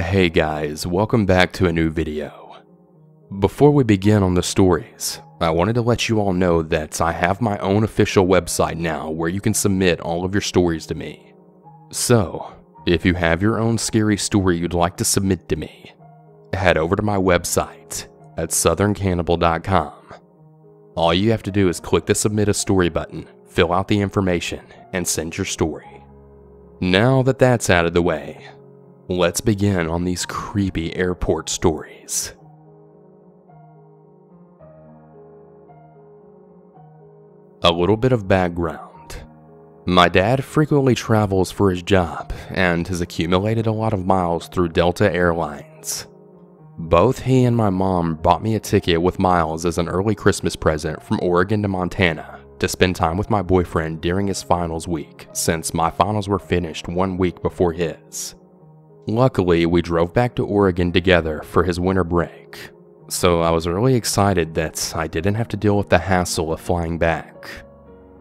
Hey guys, welcome back to a new video. Before we begin on the stories, I wanted to let you all know that I have my own official website now where you can submit all of your stories to me. So, if you have your own scary story you'd like to submit to me, head over to my website at southerncannibal.com. All you have to do is click the submit a story button, fill out the information, and send your story. Now that that's out of the way, let's begin on these creepy airport stories. A little bit of background. My dad frequently travels for his job and has accumulated a lot of miles through Delta Airlines. Both he and my mom bought me a ticket with miles as an early Christmas present from Oregon to Montana to spend time with my boyfriend during his finals week, since my finals were finished 1 week before his. Luckily, we drove back to Oregon together for his winter break, so I was really excited that I didn't have to deal with the hassle of flying back.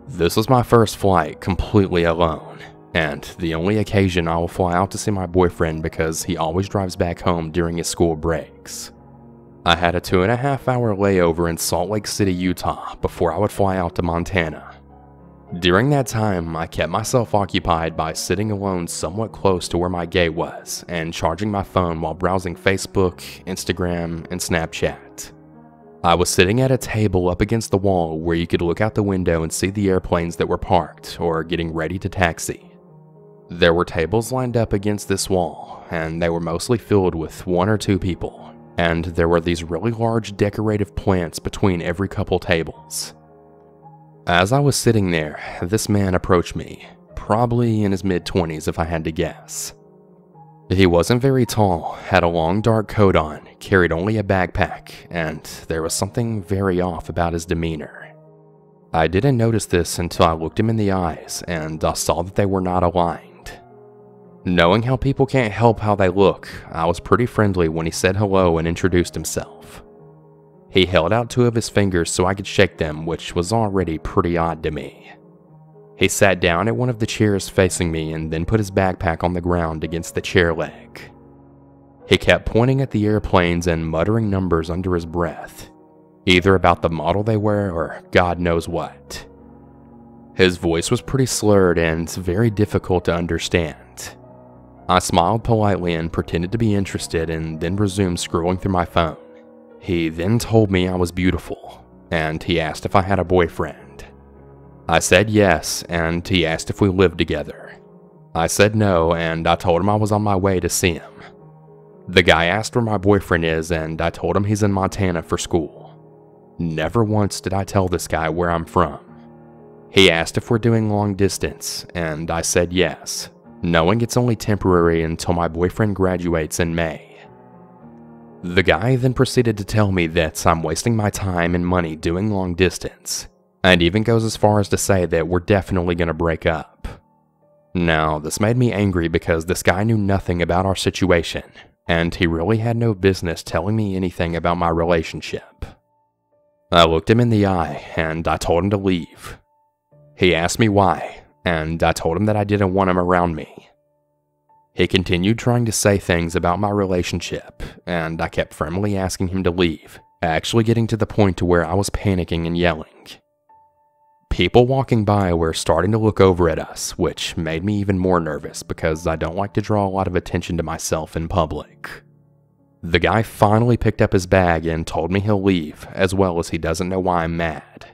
This was my first flight completely alone, and the only occasion I will fly out to see my boyfriend because he always drives back home during his school breaks. I had a 2.5-hour layover in Salt Lake City, Utah before I would fly out to Montana. During that time, I kept myself occupied by sitting alone somewhat close to where my gate was and charging my phone while browsing Facebook, Instagram, and Snapchat. I was sitting at a table up against the wall where you could look out the window and see the airplanes that were parked or getting ready to taxi. There were tables lined up against this wall, and they were mostly filled with 1 or 2 people, and there were these really large decorative plants between every couple tables. As I was sitting there, this man approached me, probably in his mid-20s if I had to guess. He wasn't very tall, had a long dark coat on, carried only a backpack, and there was something very off about his demeanor. I didn't notice this until I looked him in the eyes and I saw that they were not aligned. Knowing how people can't help how they look, I was pretty friendly when he said hello and introduced himself. He held out 2 of his fingers so I could shake them, which was already pretty odd to me. He sat down at one of the chairs facing me and then put his backpack on the ground against the chair leg. He kept pointing at the airplanes and muttering numbers under his breath, either about the model they were or God knows what. His voice was pretty slurred and very difficult to understand. I smiled politely and pretended to be interested and then resumed scrolling through my phone. He then told me I was beautiful, and he asked if I had a boyfriend. I said yes, and he asked if we lived together. I said no, and I told him I was on my way to see him. The guy asked where my boyfriend is, and I told him he's in Montana for school. Never once did I tell this guy where I'm from. He asked if we're doing long distance, and I said yes, knowing it's only temporary until my boyfriend graduates in May. The guy then proceeded to tell me that I'm wasting my time and money doing long distance, and even goes as far as to say that we're definitely going to break up. Now, this made me angry because this guy knew nothing about our situation, and he really had no business telling me anything about my relationship. I looked him in the eye, and I told him to leave. He asked me why, and I told him that I didn't want him around me. He continued trying to say things about my relationship, and I kept firmly asking him to leave, actually getting to the point to where I was panicking and yelling. People walking by were starting to look over at us, which made me even more nervous because I don't like to draw a lot of attention to myself in public. The guy finally picked up his bag and told me he'll leave, as well as he doesn't know why I'm mad.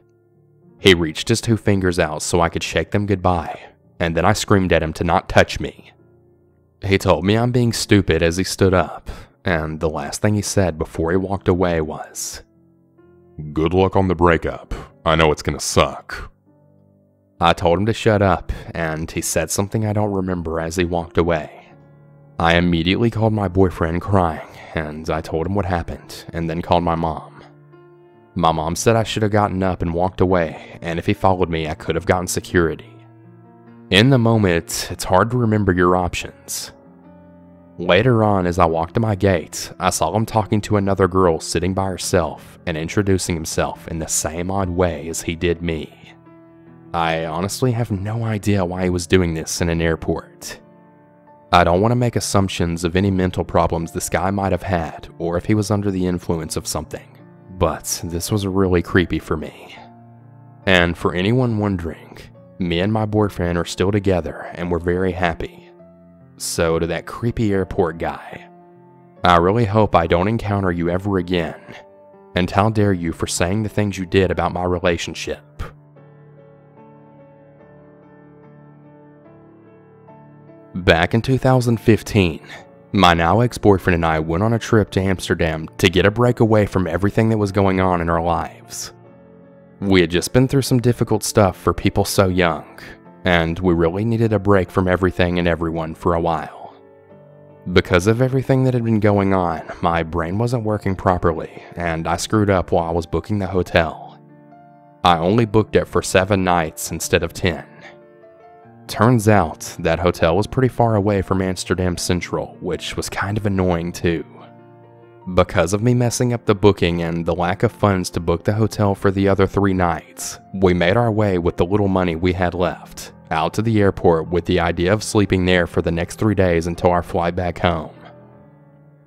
He reached his 2 fingers out so I could shake them goodbye, and then I screamed at him to not touch me. He told me I'm being stupid as he stood up, and the last thing he said before he walked away was, "Good luck on the breakup. I know it's gonna suck." I told him to shut up, and he said something I don't remember as he walked away. I immediately called my boyfriend crying, and I told him what happened, and then called my mom. My mom said I should have gotten up and walked away, and if he followed me, I could have gotten security. In the moment, it's hard to remember your options. Later on, as I walked to my gate, I saw him talking to another girl sitting by herself and introducing himself in the same odd way as he did me. I honestly have no idea why he was doing this in an airport. I don't want to make assumptions of any mental problems this guy might have had or if he was under the influence of something, but this was really creepy for me. And for anyone wondering, me and my boyfriend are still together and we're very happy. So to that creepy airport guy, I really hope I don't encounter you ever again, and how dare you for saying the things you did about my relationship. Back in 2015, my now ex-boyfriend and I went on a trip to Amsterdam to get a break away from everything that was going on in our lives. We had just been through some difficult stuff for people so young, and we really needed a break from everything and everyone for a while. Because of everything that had been going on, my brain wasn't working properly, and I screwed up while I was booking the hotel. I only booked it for 7 nights instead of 10. Turns out, that hotel was pretty far away from Amsterdam Central, which was kind of annoying too. Because of me messing up the booking and the lack of funds to book the hotel for the other 3 nights, we made our way with the little money we had left, out to the airport with the idea of sleeping there for the next 3 days until our flight back home.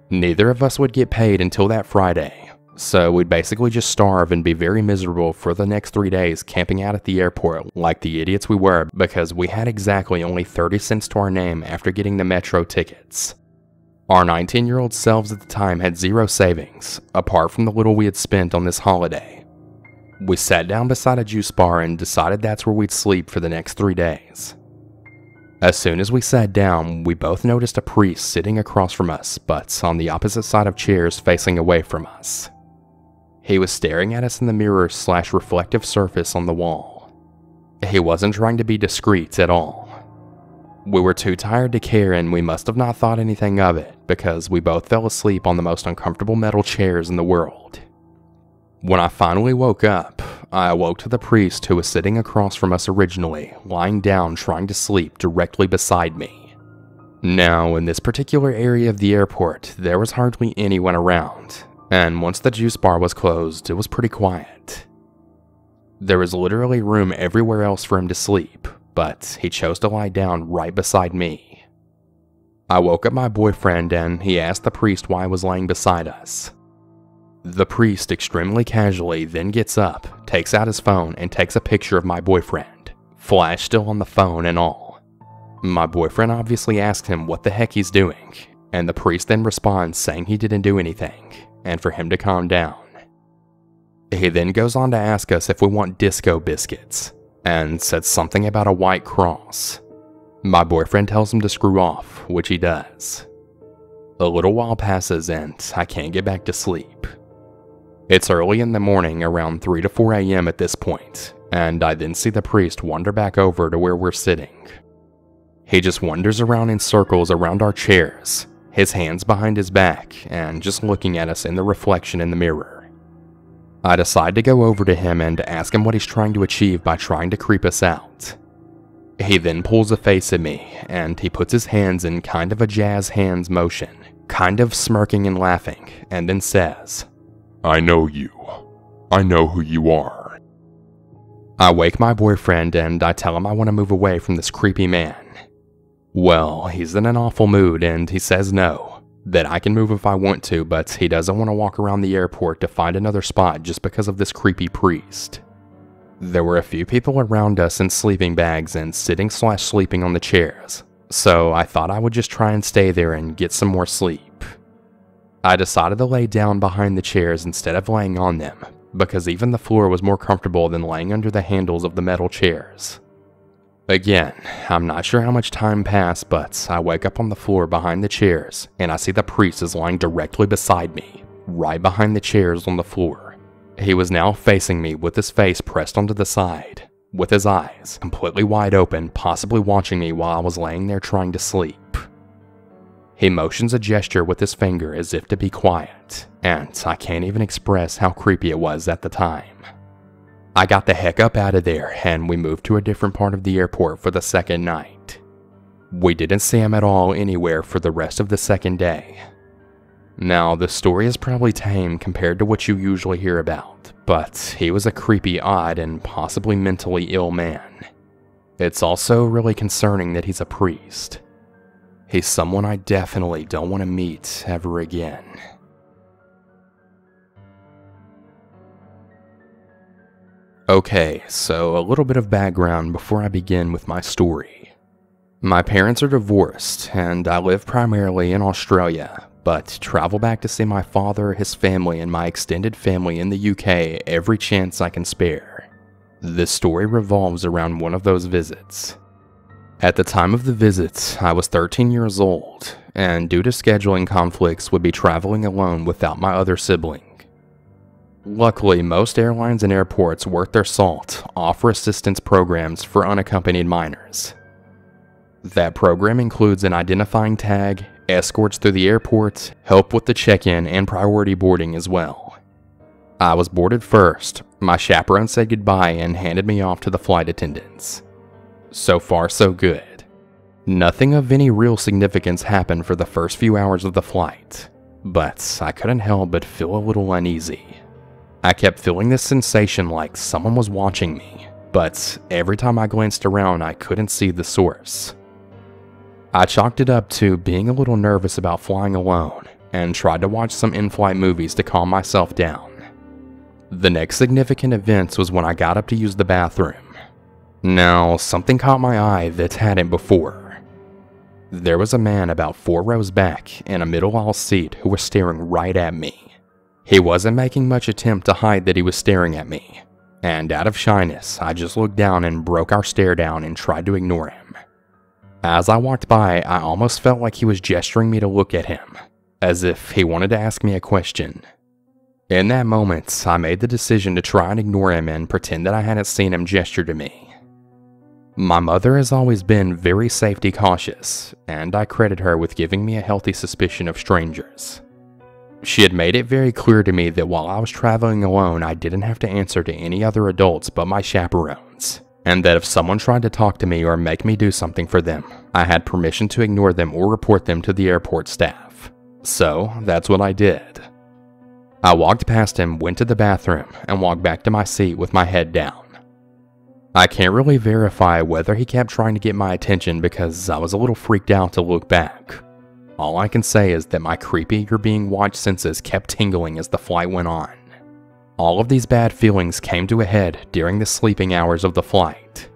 Neither of us would get paid until that Friday, so we'd basically just starve and be very miserable for the next 3 days camping out at the airport like the idiots we were because we had exactly only 30 cents to our name after getting the metro tickets. Our 19-year-old selves at the time had 0 savings, apart from the little we had spent on this holiday. We sat down beside a juice bar and decided that's where we'd sleep for the next 3 days. As soon as we sat down, we both noticed a priest sitting across from us, but on the opposite side of chairs facing away from us. He was staring at us in the mirror/reflective surface on the wall. He wasn't trying to be discreet at all. We were too tired to care and we must have not thought anything of it because we both fell asleep on the most uncomfortable metal chairs in the world. When I finally woke up, I awoke to the priest who was sitting across from us originally, lying down trying to sleep directly beside me. Now, in this particular area of the airport, there was hardly anyone around, and once the juice bar was closed, it was pretty quiet. There was literally room everywhere else for him to sleep, but he chose to lie down right beside me. I woke up my boyfriend and he asked the priest why he was laying beside us. The priest extremely casually then gets up, takes out his phone and takes a picture of my boyfriend, flash still on the phone and all. My boyfriend obviously asked him what the heck he's doing, and the priest then responds saying he didn't do anything, and for him to calm down. He then goes on to ask us if we want disco biscuits, and said something about a white cross. My boyfriend tells him to screw off, which he does. A little while passes and I can't get back to sleep. It's early in the morning, around 3 to 4 a.m. at this point, and I then see the priest wander back over to where we're sitting. He just wanders around in circles around our chairs, his hands behind his back, and just looking at us in the reflection in the mirror. I decide to go over to him and ask him what he's trying to achieve by trying to creep us out. He then pulls a face at me, and he puts his hands in kind of a jazz hands motion, kind of smirking and laughing, and then says, "I know you. I know who you are." I wake my boyfriend and I tell him I want to move away from this creepy man. Well, he's in an awful mood and he says no, that I can move if I want to, but he doesn't want to walk around the airport to find another spot just because of this creepy priest. There were a few people around us in sleeping bags and sitting/sleeping on the chairs, so I thought I would just try and stay there and get some more sleep. I decided to lay down behind the chairs instead of laying on them, because even the floor was more comfortable than laying under the handles of the metal chairs. Again, I'm not sure how much time passed, but I wake up on the floor behind the chairs and I see the priest is lying directly beside me, right behind the chairs on the floor. He was now facing me with his face pressed onto the side, with his eyes completely wide open, possibly watching me while I was laying there trying to sleep. He motions a gesture with his finger as if to be quiet, and I can't even express how creepy it was at the time. I got the heck up out of there and we moved to a different part of the airport for the second night. We didn't see him at all anywhere for the rest of the second day. Now, the story is probably tame compared to what you usually hear about, but he was a creepy, odd, and possibly mentally ill man. It's also really concerning that he's a priest. He's someone I definitely don't want to meet ever again. Okay, so a little bit of background before I begin with my story. My parents are divorced, and I live primarily in Australia, but travel back to see my father, his family, and my extended family in the UK every chance I can spare. This story revolves around one of those visits. At the time of the visit, I was 13 years old, and due to scheduling conflicts would be traveling alone without my other sibling. Luckily, most airlines and airports worth their salt offer assistance programs for unaccompanied minors. That program includes an identifying tag, escorts through the airport, help with the check-in, and priority boarding as well. I was boarded first. My chaperone said goodbye and handed me off to the flight attendants. So far, so good. Nothing of any real significance happened for the first few hours of the flight, but I couldn't help but feel a little uneasy. I kept feeling this sensation like someone was watching me, but every time I glanced around, I couldn't see the source. I chalked it up to being a little nervous about flying alone and tried to watch some in-flight movies to calm myself down. The next significant event was when I got up to use the bathroom. Now, something caught my eye that hadn't before. There was a man about 4 rows back in a middle aisle seat who was staring right at me. He wasn't making much attempt to hide that he was staring at me, and out of shyness, I just looked down and broke our stare down and tried to ignore him. As I walked by, I almost felt like he was gesturing me to look at him, as if he wanted to ask me a question. In that moment, I made the decision to try and ignore him and pretend that I hadn't seen him gesture to me. My mother has always been very safety cautious, and I credit her with giving me a healthy suspicion of strangers. She had made it very clear to me that while I was traveling alone, I didn't have to answer to any other adults but my chaperones, and that if someone tried to talk to me or make me do something for them, I had permission to ignore them or report them to the airport staff. So, that's what I did. I walked past him, went to the bathroom, and walked back to my seat with my head down. I can't really verify whether he kept trying to get my attention because I was a little freaked out to look back. All I can say is that my creepy "you're being watched" senses kept tingling as the flight went on. All of these bad feelings came to a head during the sleeping hours of the flight.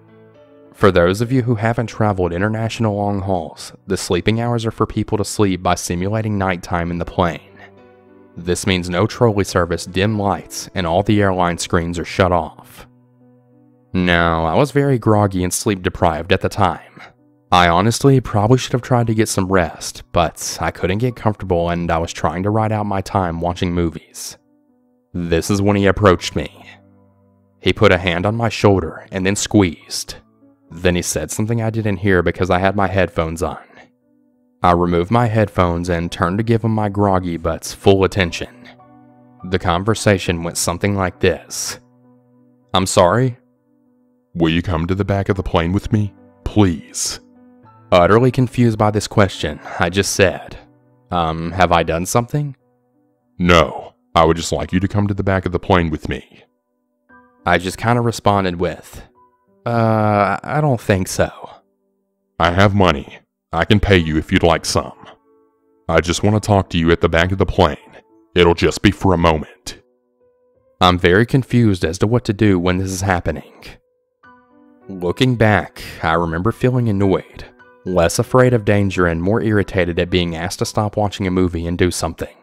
For those of you who haven't traveled international long hauls, the sleeping hours are for people to sleep by simulating nighttime in the plane. This means no trolley service, dim lights, and all the airline screens are shut off. Now, I was very groggy and sleep deprived at the time. I honestly probably should have tried to get some rest, but I couldn't get comfortable and I was trying to ride out my time watching movies. This is when he approached me. He put a hand on my shoulder and then squeezed. Then he said something I didn't hear because I had my headphones on. I removed my headphones and turned to give him my groggy but full attention. The conversation went something like this. "I'm sorry? Will you come to the back of the plane with me? Please." Utterly confused by this question, I just said, have I done something? "No, I would just like you to come to the back of the plane with me." I just kind of responded with, I don't think so. "I have money. I can pay you if you'd like some. I just want to talk to you at the back of the plane. It'll just be for a moment." I'm very confused as to what to do when this is happening. Looking back, I remember feeling annoyed, less afraid of danger and more irritated at being asked to stop watching a movie and do something.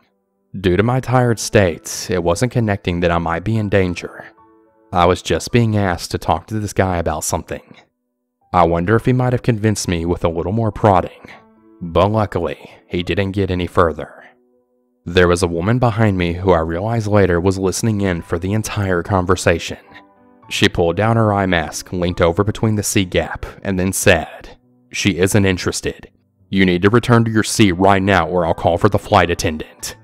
Due to my tired state, it wasn't connecting that I might be in danger. I was just being asked to talk to this guy about something. I wonder if he might have convinced me with a little more prodding, but luckily, he didn't get any further. There was a woman behind me who I realized later was listening in for the entire conversation. She pulled down her eye mask, leaned over between the seat gap, and then said, "She isn't interested. You need to return to your seat right now or I'll call for the flight attendant."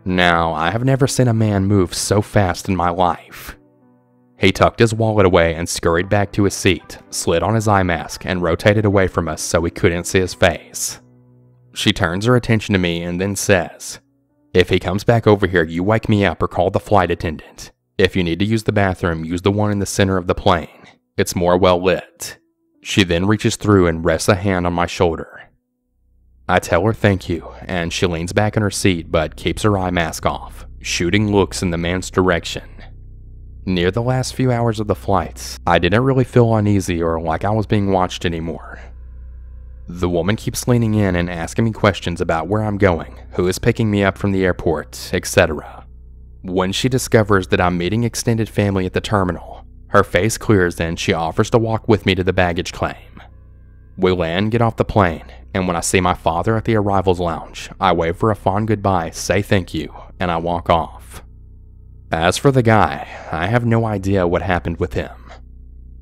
Now, I have never seen a man move so fast in my life. He tucked his wallet away and scurried back to his seat, slid on his eye mask, and rotated away from us so we couldn't see his face. She turns her attention to me and then says, "If he comes back over here, you wake me up or call the flight attendant. If you need to use the bathroom, use the one in the center of the plane. It's more well lit." She then reaches through and rests a hand on my shoulder. I tell her thank you, and she leans back in her seat but keeps her eye mask off, shooting looks in the man's direction. Near the last few hours of the flight, I didn't really feel uneasy or like I was being watched anymore. The woman keeps leaning in and asking me questions about where I'm going, who is picking me up from the airport, etc. When she discovers that I'm meeting extended family at the terminal, her face clears and she offers to walk with me to the baggage claim. We land, get off the plane, and when I see my father at the arrivals lounge, I wave for a fond goodbye, say thank you, and I walk off. As for the guy, I have no idea what happened with him.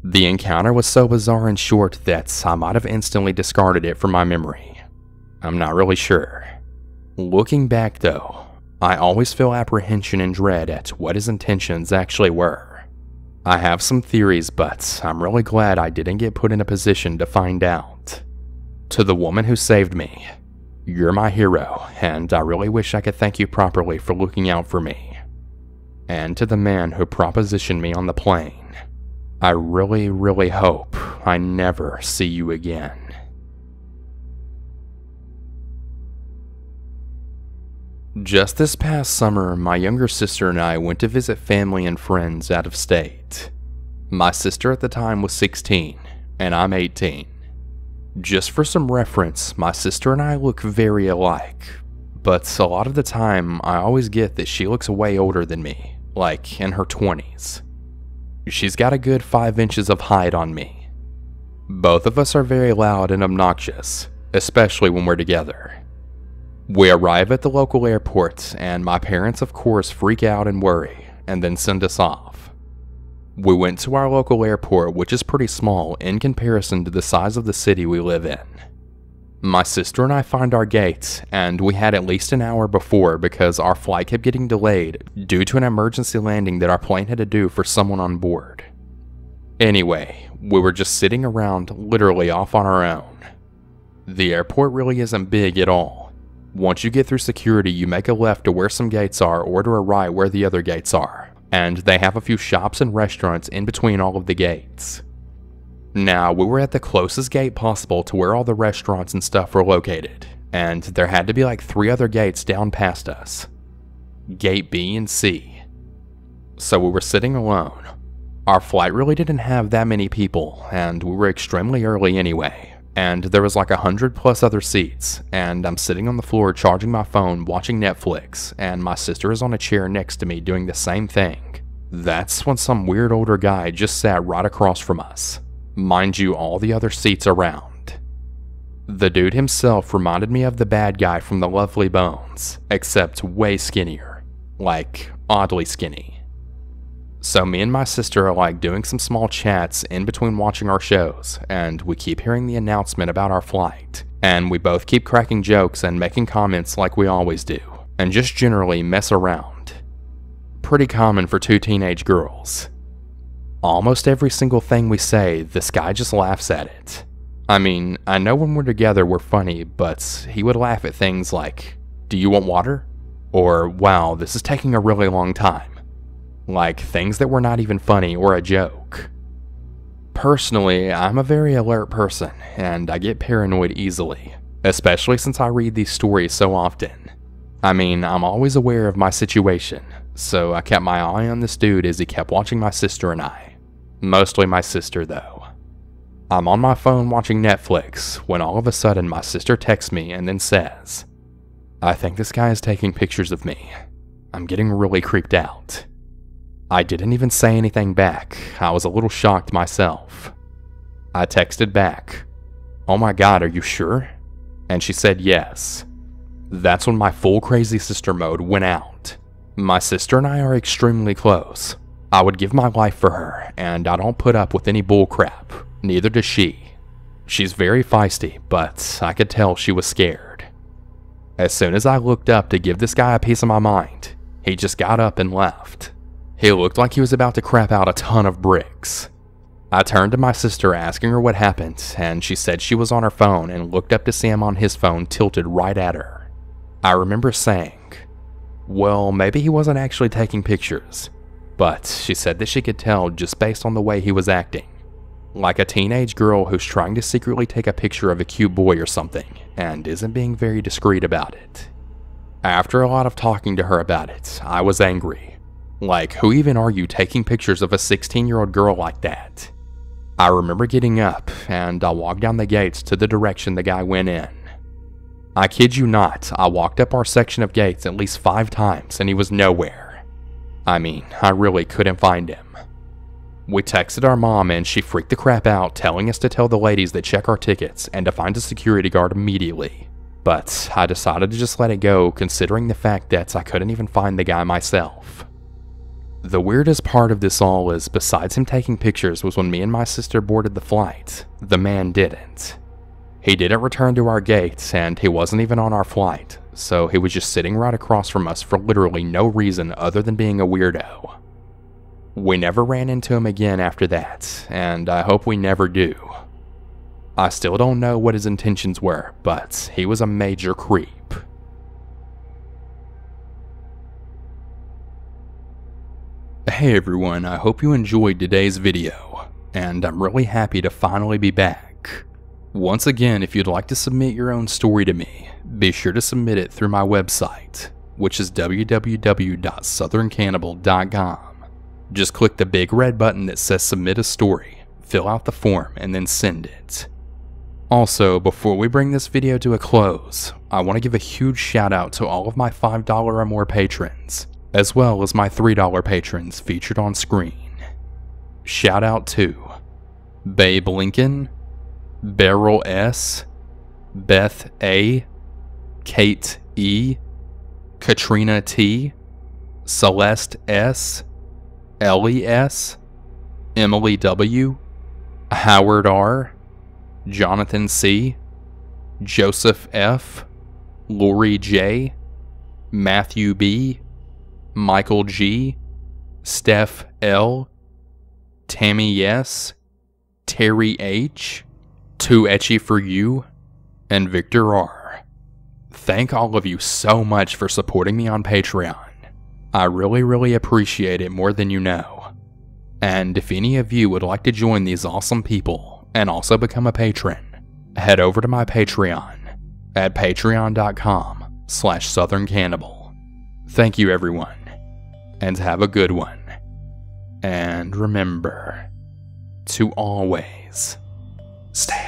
The encounter was so bizarre and short that I might have instantly discarded it from my memory. I'm not really sure. Looking back though, I always feel apprehension and dread at what his intentions actually were. I have some theories, but I'm really glad I didn't get put in a position to find out. To the woman who saved me, you're my hero, and I really wish I could thank you properly for looking out for me. And to the man who propositioned me on the plane, I really, really hope I never see you again. Just this past summer, my younger sister and I went to visit family and friends out of state. My sister at the time was 16, and I'm 18. Just for some reference, my sister and I look very alike, but a lot of the time I always get that she looks way older than me, like in her 20s. She's got a good 5 inches of height on me. Both of us are very loud and obnoxious, especially when we're together. We arrive at the local airport, and my parents of course freak out and worry, and then send us off. We went to our local airport, which is pretty small in comparison to the size of the city we live in. My sister and I find our gate, and we had at least an hour before because our flight kept getting delayed due to an emergency landing that our plane had to do for someone on board. Anyway, we were just sitting around, literally off on our own. The airport really isn't big at all. Once you get through security, you make a left to where some gates are or to a right where the other gates are, and they have a few shops and restaurants in between all of the gates. Now, we were at the closest gate possible to where all the restaurants and stuff were located, and there had to be like 3 other gates down past us. Gate B and C. So we were sitting alone. Our flight really didn't have that many people, and we were extremely early anyway, and there was like 100+ other seats, and I'm sitting on the floor charging my phone watching Netflix, and my sister is on a chair next to me doing the same thing. That's when some weird older guy just sat right across from us. Mind you, all the other seats around. The dude himself reminded me of the bad guy from The Lovely Bones, except way skinnier. Like, oddly skinny. So me and my sister are like doing some small chats in between watching our shows, and we keep hearing the announcement about our flight, and we both keep cracking jokes and making comments like we always do, and just generally mess around. Pretty common for 2 teenage girls. Almost every single thing we say, this guy just laughs at it. I mean, I know when we're together we're funny, but he would laugh at things like, "Do you want water?" Or, "Wow, this is taking a really long time." Like things that were not even funny or a joke. Personally, I'm a very alert person, and I get paranoid easily, especially since I read these stories so often. I mean, I'm always aware of my situation, so I kept my eye on this dude as he kept watching my sister and I. Mostly my sister, though. I'm on my phone watching Netflix when all of a sudden my sister texts me and then says, "I think this guy is taking pictures of me. I'm getting really creeped out." I didn't even say anything back. I was a little shocked myself. I texted back, "Oh my god, are you sure?" And she said yes. That's when my full crazy sister mode went out. My sister and I are extremely close. I would give my life for her, and I don't put up with any bullcrap. Neither does she. She's very feisty, but I could tell she was scared. As soon as I looked up to give this guy a piece of my mind, he just got up and left. He looked like he was about to crap out a ton of bricks. I turned to my sister asking her what happened, and she said she was on her phone and looked up to see him on his phone tilted right at her. I remember saying, well, maybe he wasn't actually taking pictures, but she said that she could tell just based on the way he was acting. like a teenage girl who's trying to secretly take a picture of a cute boy or something and isn't being very discreet about it. After a lot of talking to her about it, I was angry. Like, who even are you taking pictures of a 16-year-old girl like that? I remember getting up and I walked down the gates to the direction the guy went in. I kid you not, I walked up our section of gates at least 5 times and he was nowhere. I mean, I really couldn't find him. We texted our mom and she freaked the crap out, telling us to tell the ladies that check our tickets and to find a security guard immediately. But I decided to just let it go, considering the fact that I couldn't even find the guy myself. The weirdest part of this all is, besides him taking pictures, was when me and my sister boarded the flight, the man didn't. He didn't return to our gate, and he wasn't even on our flight, so he was just sitting right across from us for literally no reason other than being a weirdo. We never ran into him again after that, and I hope we never do. I still don't know what his intentions were, but he was a major creep. Hey everyone, I hope you enjoyed today's video, and I'm really happy to finally be back. Once again, if you'd like to submit your own story to me, be sure to submit it through my website, which is www.southerncannibal.com. Just click the big red button that says submit a story, fill out the form, and then send it. Also, before we bring this video to a close, I want to give a huge shout out to all of my $5 or more patrons, as well as my $3 patrons featured on screen. Shout out to Babe Lincoln, Beryl S, Beth A, Kate E, Katrina T, Celeste S, Ellie S, Emily W, Howard R, Jonathan C, Joseph F, Lori J, Matthew B, Michael G, Steph L, Tammy S, Terry H, Too Etchy For You, and Victor R. Thank all of you so much for supporting me on Patreon. I really appreciate it more than you know. And if any of you would like to join these awesome people and also become a patron, head over to my Patreon at patreon.com/southerncannibal. Thank you everyone, and have a good one. And remember to always stay